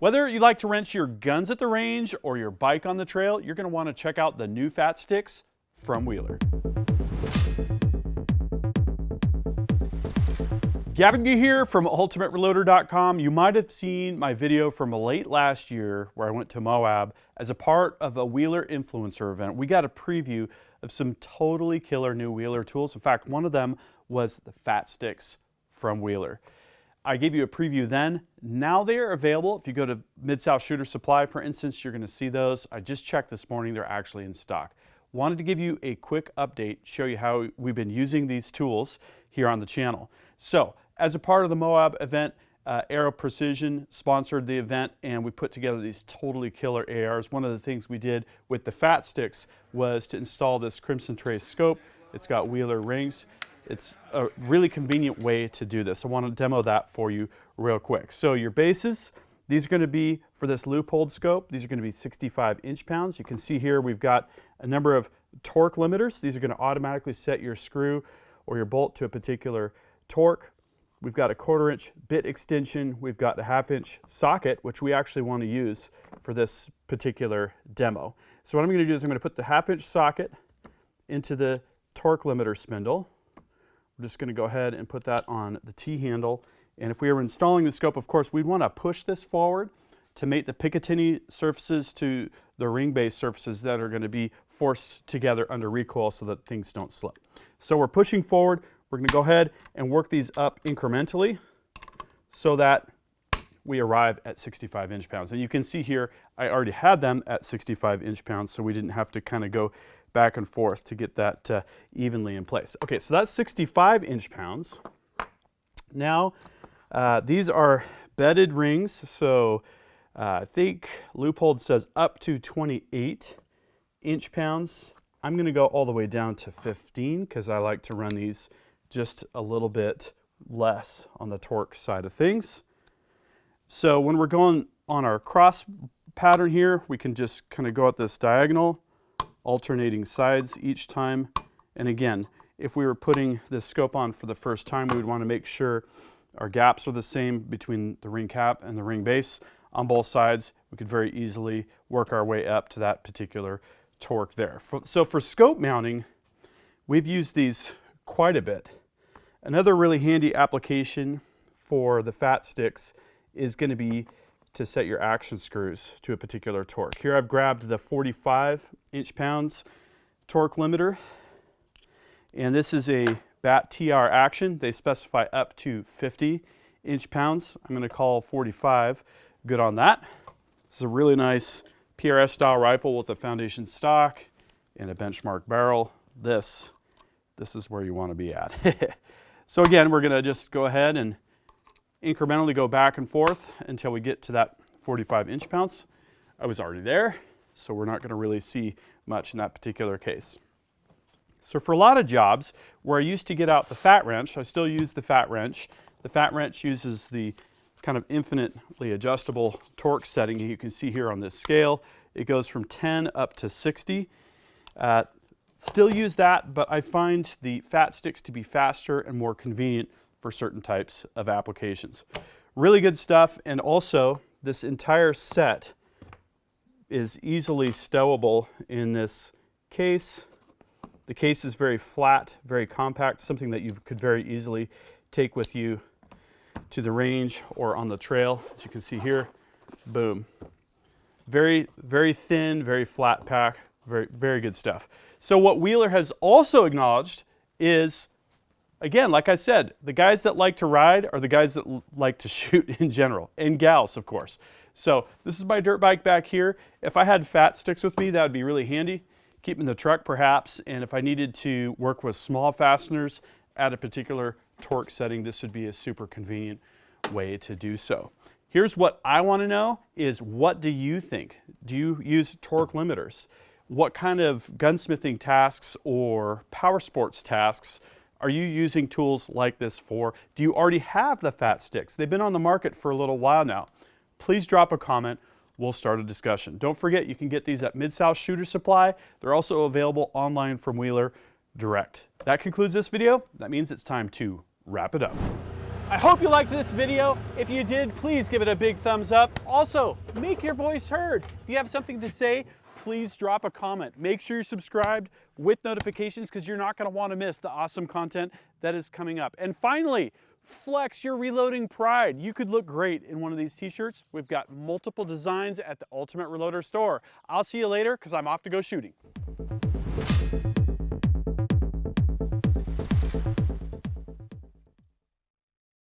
Whether you like to wrench your guns at the range or your bike on the trail, you're going to want to check out the new F.A.T Stix from Wheeler. Gavin here from ultimatereloader.com. You might have seen my video from late last year where I went to Moab as a part of a Wheeler influencer event. We got a preview of some totally killer new Wheeler tools. In fact, one of them was the F.A.T Stix from Wheeler. I gave you a preview then. Now they are available. If you go to Mid-South Shooter Supply, for instance, you're going to see those. I just checked this morning. They're actually in stock. Wanted to give you a quick update, show you how we've been using these tools here on the channel. So, as a part of the Moab event, Aero Precision sponsored the event, and we put together these totally killer ARs. One of the things we did with the F.A.T Stix was to install this Crimson Trace scope. It's got Wheeler rings. It's a really convenient way to do this. I want to demo that for you real quick. So your bases, these are going to be, for this loop-hold scope, these are going to be 65 inch-pounds. You can see here we've got a number of torque limiters. These are going to automatically set your screw or your bolt to a particular torque. We've got a 1/4 inch bit extension. We've got a 1/2 inch socket, which we actually want to use for this particular demo. So what I'm going to do is I'm going to put the 1/2 inch socket into the torque limiter spindle. We're just going to go ahead and put that on the T-handle. And if we were installing the scope, of course, we'd want to push this forward to mate the Picatinny surfaces to the ring-based surfaces that are going to be forced together under recoil so that things don't slip. So we're pushing forward. We're going to go ahead and work these up incrementally so that we arrive at 65 inch-pounds. And you can see here, I already had them at 65 inch-pounds, so we didn't have to kind of go back and forth to get that evenly in place. Okay, so that's 65 inch-pounds. Now, these are bedded rings, so I think Loophole says up to 28 inch-pounds. I'm going to go all the way down to 15 because I like to run these just a little bit less on the torque side of things. So when we're going on our cross pattern here, we can just kind of go at this diagonal, alternating sides each time. And again, if we were putting this scope on for the first time, we would want to make sure our gaps are the same between the ring cap and the ring base on both sides. We could very easily work our way up to that particular torque there. So for scope mounting, we've used these quite a bit. Another really handy application for the F.A.T Stix is going to be to set your action screws to a particular torque. Here I've grabbed the 45 inch-pounds torque limiter, and this is a BAT TR action. They specify up to 50 inch-pounds. I'm going to call 45 good on that. This is a really nice PRS style rifle with a foundation stock and a benchmark barrel. This is where you want to be at. So again, we're going to just go ahead and incrementally go back and forth until we get to that 45 inch-pounds. I was already there, so we're not going to really see much in that particular case. So for a lot of jobs where I used to get out the F.A.T wrench, I still use the F.A.T wrench. The F.A.T wrench uses the kind of infinitely adjustable torque setting. You can see here on this scale, it goes from 10 up to 60. Still use that, but I find the F.A.T Stix to be faster and more convenient for certain types of applications. Really good stuff, and also this entire set is easily stowable in this case. The case is very flat, very compact, something that you could very easily take with you to the range or on the trail. As you can see here, boom. Very, very thin, very flat pack, very, very good stuff. So what Wheeler has also acknowledged is, again, like I said, the guys that like to ride are the guys that like to shoot in general, and gals, of course. So this is my dirt bike back here. If I had F.A.T Stix with me, that would be really handy. Keep in the truck perhaps, and if I needed to work with small fasteners at a particular torque setting, this would be a super convenient way to do so. Here's what I want to know is, what do you think? Do you use torque limiters? What kind of gunsmithing tasks or power sports tasks are you using tools like this for? Do you already have the F.A.T Stix? They've been on the market for a little while now. Please drop a comment. We'll start a discussion. Don't forget, you can get these at Mid-South Shooter Supply. They're also available online from Wheeler direct. That concludes this video. That means it's time to wrap it up. I hope you liked this video. If you did, please give it a big thumbs up. Also, make your voice heard. If you have something to say, please drop a comment. Make sure you're subscribed with notifications because you're not going to want to miss the awesome content that is coming up. And finally, flex your reloading pride. You could look great in one of these t-shirts. We've got multiple designs at the Ultimate Reloader store. I'll see you later because I'm off to go shooting.